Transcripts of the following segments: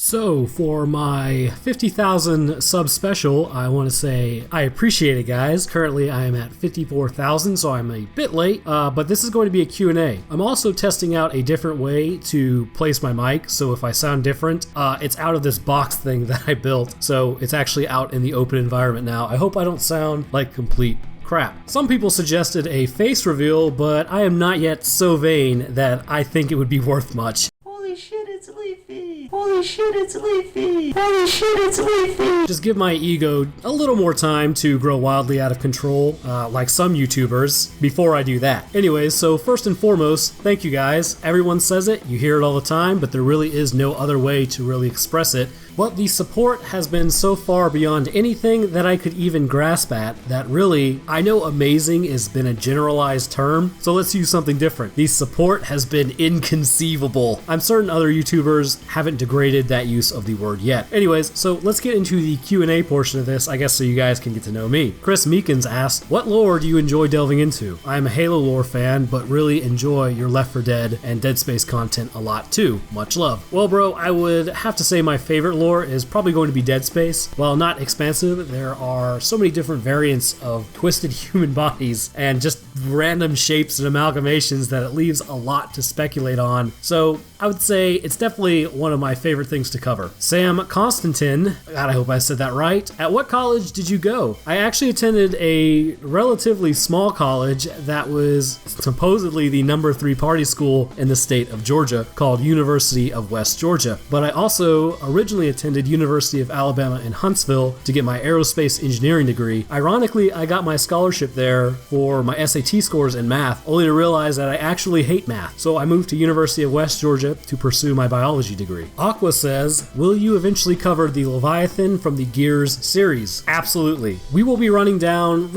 So for my 50,000 sub special, I want to say I appreciate it, guys. Currently I am at 54,000, so I'm a bit late, but this is going to be a Q&A. I'm also testing out a different way to place my mic, so if I sound different, it's out of this box thing that I built, so it's actually out in the open environment now. I hope I don't sound like complete crap. Some people suggested a face reveal, but I am not yet so vain that I think it would be worth much. Holy shit, it's Leafy! Holy shit, it's Leafy! Holy shit, it's Leafy! Just give my ego a little more time to grow wildly out of control, like some YouTubers, before I do that. Anyways, so first and foremost, thank you guys. Everyone says it, you hear it all the time, but there really is no other way to really express it. But the support has been so far beyond anything that I could even grasp at that really, I know amazing has been a generalized term, so let's use something different. The support has been inconceivable. I'm certain other YouTubers haven't degraded that use of the word yet. Anyways, so let's get into the Q&A portion of this, I guess, so you guys can get to know me. Chris Meekins asked, what lore do you enjoy delving into? I'm a Halo lore fan, but really enjoy your Left 4 Dead and Dead Space content a lot too. Much love. Well, bro, I would have to say my favorite lore is probably going to be Dead Space. While not expansive, there are so many different variants of twisted human bodies and just random shapes and amalgamations that it leaves a lot to speculate on. So I would say it's definitely one of my favorite things to cover. Sam Constantin, God, I hope I said that right. At what college did you go? I actually attended a relatively small college that was supposedly the number 3 party school in the state of Georgia, called University of West Georgia. But I also originally attended University of Alabama in Huntsville to get my aerospace engineering degree. Ironically, I got my scholarship there for my SAT scores in math, only to realize that I actually hate math. So I moved to University of West Georgia to pursue my biology degree. Aqua says, will you eventually cover the Leviathan from the Gears series? Absolutely. We will be running down,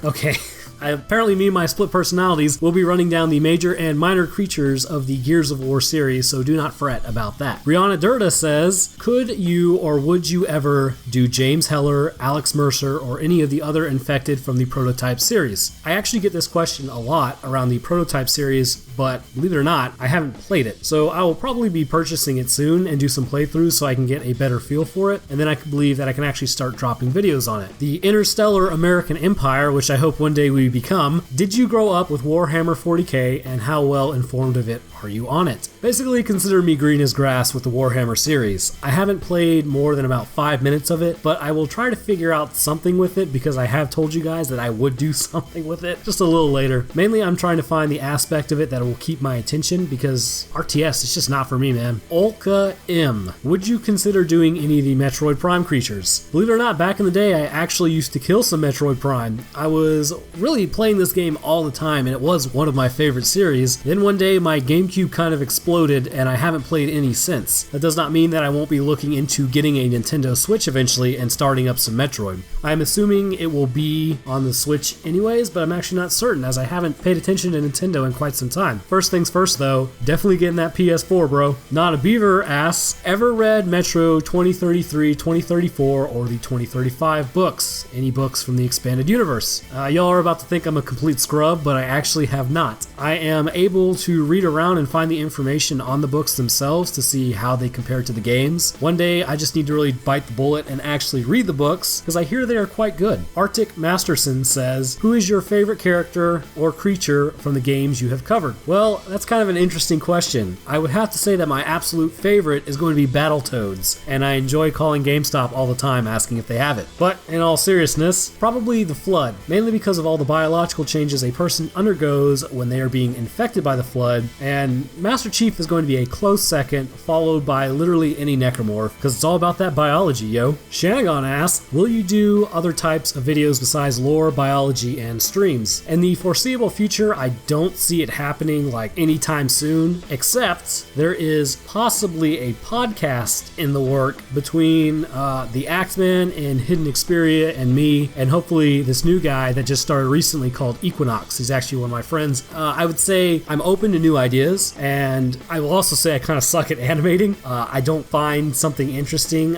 okay. Apparently me and my split personalities will be running down the major and minor creatures of the Gears of War series, so do not fret about that. Brianna Durda says, could you or would you ever do James Heller, Alex Mercer, or any of the other infected from the Prototype series? I actually get this question a lot around the Prototype series, but believe it or not, I haven't played it. So I will probably be purchasing it soon and do some playthroughs so I can get a better feel for it, and then I can believe that I can actually start dropping videos on it. The Interstellar American Empire, which I hope one day we become, did you grow up with Warhammer 40k and how well informed of it are you on it? Basically consider me green as grass with the Warhammer series. I haven't played more than about 5 minutes of it, but I will try to figure out something with it because I have told you guys that I would do something with it just a little later. Mainly I'm trying to find the aspect of it that will keep my attention because RTS is just not for me, man. Olka M. Would you consider doing any of the Metroid Prime creatures? Believe it or not, back in the day I actually used to kill some Metroid Prime. I was really playing this game all the time and it was one of my favorite series. Then one day my GameCube kind of exploded and I haven't played any since. That does not mean that I won't be looking into getting a Nintendo Switch eventually and starting up some Metroid. I'm assuming it will be on the Switch anyways, but I'm actually not certain as I haven't paid attention to Nintendo in quite some time. First things first though, definitely getting that PS4, bro. Not a Beaver asks, ever read Metro 2033, 2034, or the 2035 books? Any books from the expanded universe? Y'all are about to think I'm a complete scrub, but I actually have not. I am able to read around and find the information on the books themselves to see how they compare to the games. One day I just need to really bite the bullet and actually read the books because I hear they are quite good. Arctic Masterson says, who is your favorite character or creature from the games you have covered? Well, that's kind of an interesting question. I would have to say that my absolute favorite is going to be Battletoads, and I enjoy calling GameStop all the time asking if they have it. But in all seriousness, probably the Flood, mainly because of all the biological changes a person undergoes when they are being infected by the Flood, and Master Chief is going to be a close second, followed by literally any necromorph, because it's all about that biology, yo. Shanagon asks, will you do other types of videos besides lore, biology, and streams? In the foreseeable future, I don't see it happening like anytime soon, except there is possibly a podcast in the work between the Axeman and Hidden Xperia and me, and hopefully this new guy that just started recently called Equinox. He's actually one of my friends. I would say I'm open to new ideas, and I will also say I kind of suck at animating. I don't find something interesting.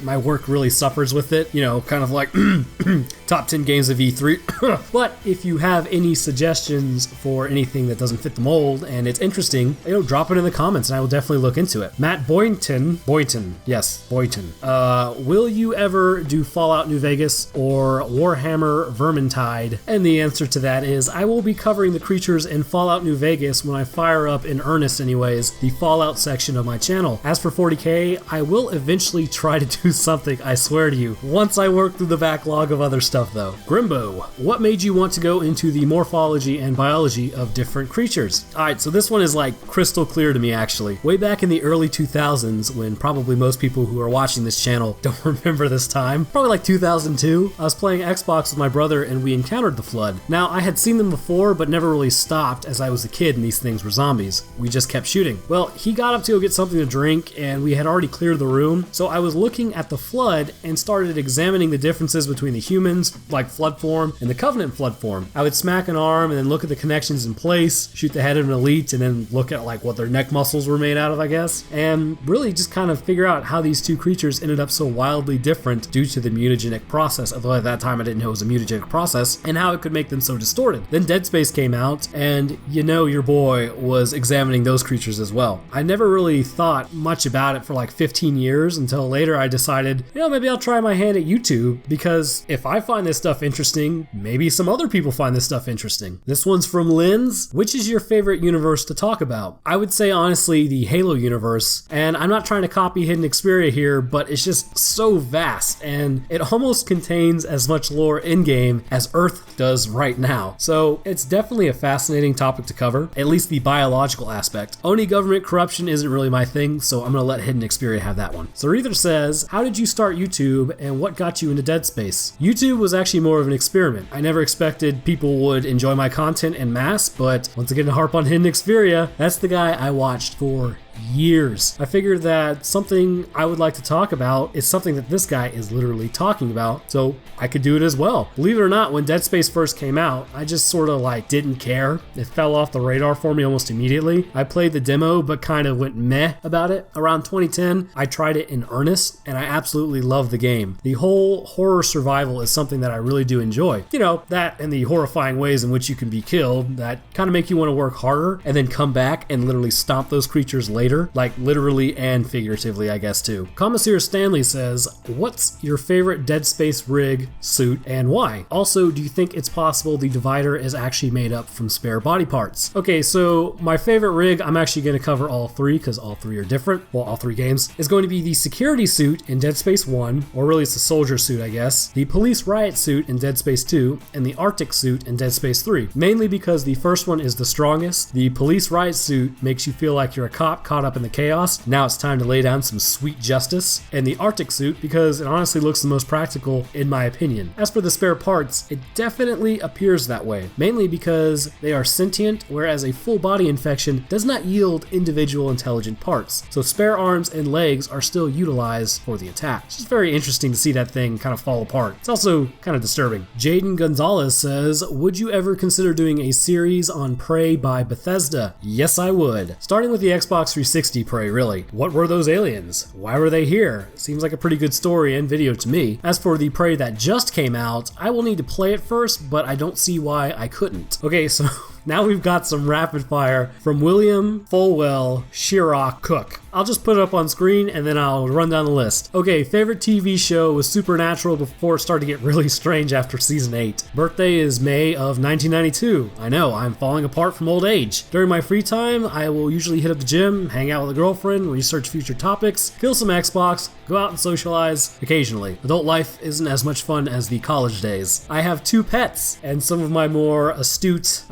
My work really suffers with it, kind of like top 10 games of E3. But if you have any suggestions for anything that doesn't fit the mold and it's interesting, drop it in the comments and I will definitely look into it. Matt Boynton, will you ever do Fallout New Vegas or Warhammer Vermintide? And the answer to that is I will be covering the creatures in Fallout New Vegas when I fire up, in earnest anyways, the Fallout section of my channel. As for 40k, I will eventually try to do something, I swear to you, once I work through the backlog of other stuff though. Grimbo, what made you want to go into the morphology and biology of different creatures? Alright, so this one is like crystal clear to me actually. Way back in the early 2000s, when probably most people who are watching this channel don't remember this time, probably like 2002, I was playing Xbox with my brother and we encountered the Flood. Now, I had seen them before but never really stopped as I was a kid and these things were zombies. We just kept shooting. Well, he got up to go get something to drink and we had already cleared the room, so I was looking at the Flood and started examining the differences between the humans, like Flood form, and the Covenant Flood form. I would smack an arm and then look at the connections in place, shoot the head of an elite, and then look at like what their neck muscles were made out of, I guess, and really just kind of figure out how these two creatures ended up so wildly different due to the mutagenic process, although at that time I didn't know it was a mutagenic process, and how it could make them so distorted. Then Dead Space came out, and your boy was examining those creatures as well. I never really thought much about it for like 15 years until later I decided, maybe I'll try my hand at YouTube, because if I find this stuff interesting, maybe some other people find this stuff interesting. This one's from Linz. Which is your favorite universe to talk about? I would say honestly the Halo universe, and I'm not trying to copy Hidden Xperia here, but it's just so vast and it almost contains as much lore in-game as Earth does right now. So it's definitely a fascinating topic to cover, at least the biological aspect. Oni government corruption isn't really my thing, so I'm gonna let Hidden Xperia have that one. So Arether says, how did you start YouTube and what got you into Dead Space? YouTube was actually more of an experiment. I never expected people would enjoy my content en masse, but once again to harp on Hidden Xperia, that's the guy I watched for years. I figured that something I would like to talk about is something that this guy is literally talking about, so I could do it as well. Believe it or not, when Dead Space first came out, I just sort of like didn't care. It fell off the radar for me almost immediately. I played the demo but kind of went meh about it. Around 2010, I tried it in earnest and I absolutely loved the game. The whole horror survival is something that I really do enjoy. That and the horrifying ways in which you can be killed that kind of make you want to work harder and then come back and literally stomp those creatures later, like literally and figuratively, I guess too. Commissar Stanley says, what's your favorite Dead Space rig, suit, and why? Also, do you think it's possible the divider is actually made up from spare body parts? Okay, so my favorite rig, I'm actually going to cover all three because all three are different, well, all three games, is going to be the security suit in Dead Space 1, or really it's the soldier suit, I guess, the police riot suit in Dead Space 2, and the Arctic suit in Dead Space 3. Mainly because the first one is the strongest. The police riot suit makes you feel like you're a cop caught up in the chaos. Now it's time to lay down some sweet justice. And the Arctic suit because it honestly looks the most practical in my opinion. As for the spare parts, it definitely appears that way, mainly because they are sentient, whereas a full body infection does not yield individual intelligent parts. So spare arms and legs are still utilized for the attack. It's just very interesting to see that thing kind of fall apart. It's also kind of disturbing. Jaden Gonzalez says, would you ever consider doing a series on Prey by Bethesda? Yes, I would. Starting with the Xbox 360 Prey, really. What were those aliens? Why were they here? Seems like a pretty good story and video to me. As for the Prey that just came out, I will need to play it first, but I don't see why I couldn't. Okay, so now we've got some rapid fire from William Fulwell Shirok Cook. I'll just put it up on screen and then I'll run down the list. Okay, favorite TV show was Supernatural before it started to get really strange after season 8. Birthday is May of 1992. I know, I'm falling apart from old age. During my free time, I will usually hit up the gym, hang out with a girlfriend, research future topics, kill some Xbox, go out and socialize occasionally. Adult life isn't as much fun as the college days. I have 2 pets, and some of my more astute,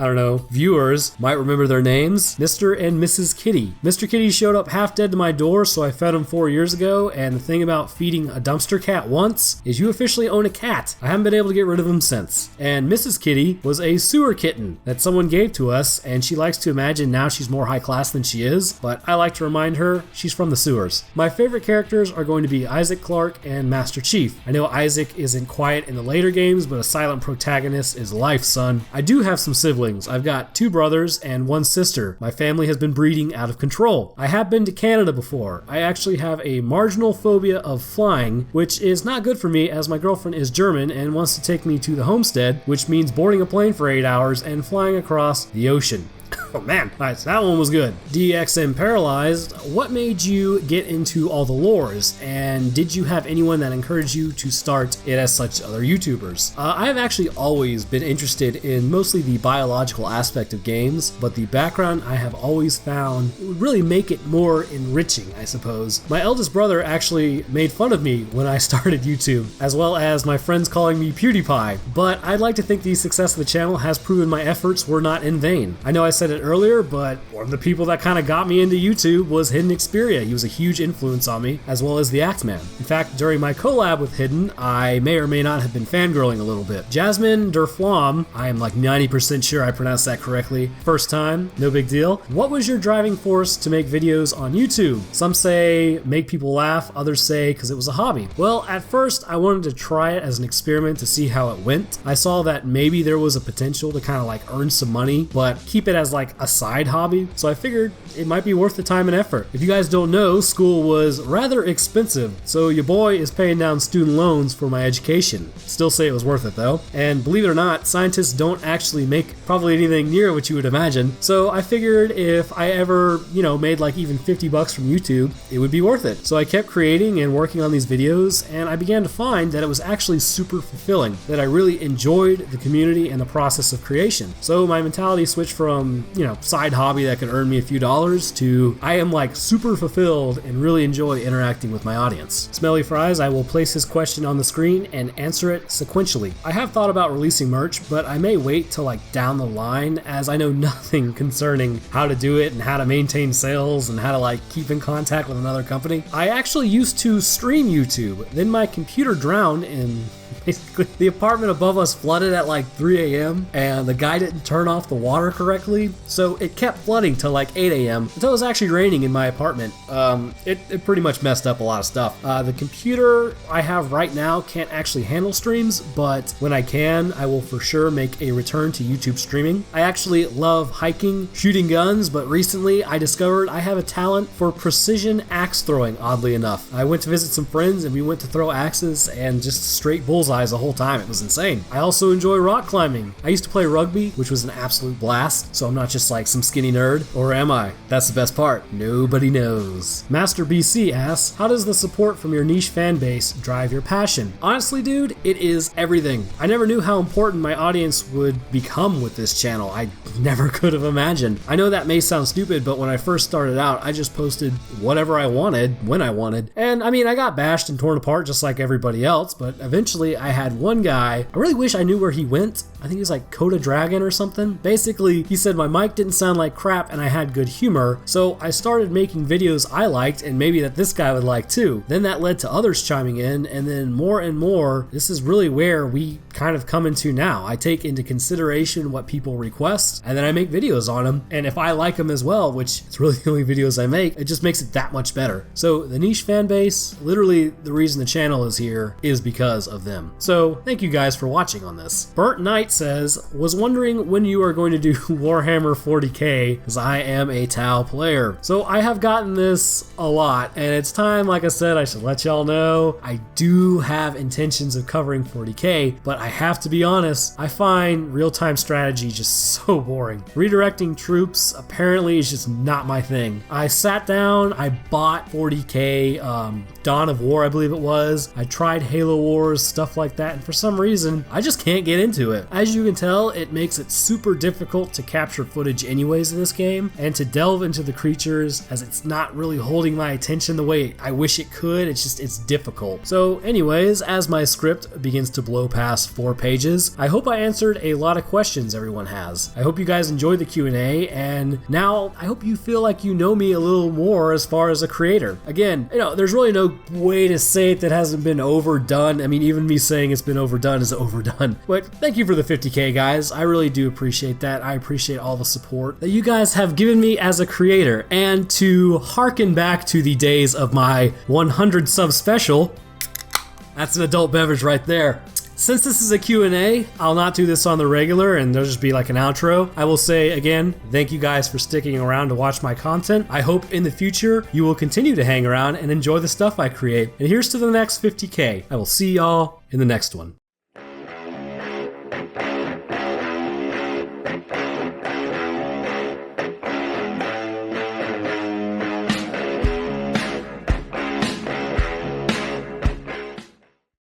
viewers might remember their names, Mr. and Mrs. Kitty. Mr. Kitty showed up half dead to my door, so I fed him 4 years ago, and the thing about feeding a dumpster cat once is you officially own a cat. I haven't been able to get rid of him since. And Mrs. Kitty was a sewer kitten that someone gave to us, and she likes to imagine now she's more high class than she is, but I like to remind her she's from the sewers. My favorite characters are going to be Isaac Clarke and Master Chief. I know Isaac isn't quiet in the later games, but a silent protagonist is life, son. I do have some siblings. I've got 2 brothers and 1 sister. My family has been breeding out of control. I have been to Canada before. I actually have a marginal phobia of flying, which is not good for me as my girlfriend is German and wants to take me to the homestead, which means boarding a plane for 8 hours and flying across the ocean. Oh man, nice. That one was good. DXM Paralyzed, what made you get into all the lores? And did you have anyone that encouraged you to start it as such other YouTubers? I have actually always been interested in mostly the biological aspect of games, but the background I have always found would really make it more enriching, I suppose. My eldest brother actually made fun of me when I started YouTube, as well as my friends calling me PewDiePie, but I'd like to think the success of the channel has proven my efforts were not in vain. I know I said it earlier, but one of the people that kind of got me into YouTube was Hidden Xperia. He was a huge influence on me, as well as the Axeman. In fact, during my collab with Hidden, I may or may not have been fangirling a little bit. Jasmine Derflam, I am like 90% sure I pronounced that correctly. First time, no big deal. What was your driving force to make videos on YouTube? Some say make people laugh, others say because it was a hobby. Well, at first I wanted to try it as an experiment to see how it went. I saw that maybe there was a potential to kind of like earn some money, but keep it as like a side hobby, so I figured it might be worth the time and effort. If you guys don't know, school was rather expensive, so your boy is paying down student loans for my education. Still say it was worth it though. And believe it or not, scientists don't actually make probably anything near what you would imagine, so I figured if I ever, made like even 50 bucks from YouTube, it would be worth it. So I kept creating and working on these videos, and I began to find that it was actually super fulfilling, that I really enjoyed the community and the process of creation. So my mentality switched from, side hobby that could earn me a few dollars to I am like super fulfilled and really enjoy interacting with my audience. Smelly Fries, I will place his question on the screen and answer it sequentially. I have thought about releasing merch, but I may wait till like down the line, as I know nothing concerning how to do it and how to maintain sales and how to like keep in contact with another company. I actually used to stream YouTube, then my computer drowned and basically the apartment above us flooded at like 3 a.m. and the guy didn't turn off the water correctly, so it kept flooding till like 8 a.m. until it was actually raining in my apartment. It pretty much messed up a lot of stuff. The computer I have right now can't actually handle streams, but when I can, I will for sure make a return to YouTube streaming. I actually love hiking, shooting guns, but recently I discovered I have a talent for precision axe throwing, oddly enough. I went to visit some friends and we went to throw axes and just straight bullseyes the whole time. It was insane. I also enjoy rock climbing. I used to play rugby, which was an absolute blast, so I'm not just like some skinny nerd. Or am I? That's the best part. Nobody knows. Master BC asks, how does the support from your niche fan base drive your passion? Honestly, dude, it is everything. I never knew how important my audience would become with this channel. I never could have imagined. I know that may sound stupid, but when I first started out, I just posted whatever I wanted, when I wanted. And I mean, I got bashed and torn apart just like everybody else, but eventually I had one guy, I really wish I knew where he went. I think he was like Coda Dragon or something. Basically, he said my mic didn't sound like crap and I had good humor, so I started making videos I liked and maybe that this guy would like too. Then that led to others chiming in, and then more and more, this is really where we kind of come into now. I take into consideration what people request, and then I make videos on them, and if I like them as well, which it's really the only videos I make, it just makes it that much better. So the niche fan base, literally the reason the channel is here is because of them. So thank you guys for watching on this. Burnt Knight says, was wondering when you are going to do Warhammer 40k, as I am a Tau player. So I have gotten this a lot, and it's time, like I said, I should let y'all know, I do have intentions of covering 40k, but I have to be honest, I find real-time strategy just so boring. Redirecting troops apparently is just not my thing. I sat down, I bought 40k, Dawn of War I believe it was, I tried Halo Wars, stuff like that, and for some reason, I just can't get into it. As you can tell, it makes it super difficult to capture footage anyways in this game, and to delve into the creatures, as it's not really holding my attention the way I wish it could. It's difficult. So anyways, as my script begins to blow past 4 pages, I hope I answered a lot of questions everyone has. I hope you guys enjoyed the Q&A, and now I hope you feel like you know me a little more as far as a creator. Again, there's really no way to say it that hasn't been overdone. I mean, even me saying it's been overdone is overdone. But thank you for the 50k, guys. I really do appreciate that. I appreciate all the support that you guys have given me as a creator. And to harken back to the days of my 100 sub special, that's an adult beverage right there. Since this is a Q&A, I'll not do this on the regular and there'll just be like an outro. I will say again, thank you guys for sticking around to watch my content. I hope in the future you will continue to hang around and enjoy the stuff I create. And here's to the next 50K. I will see y'all in the next one.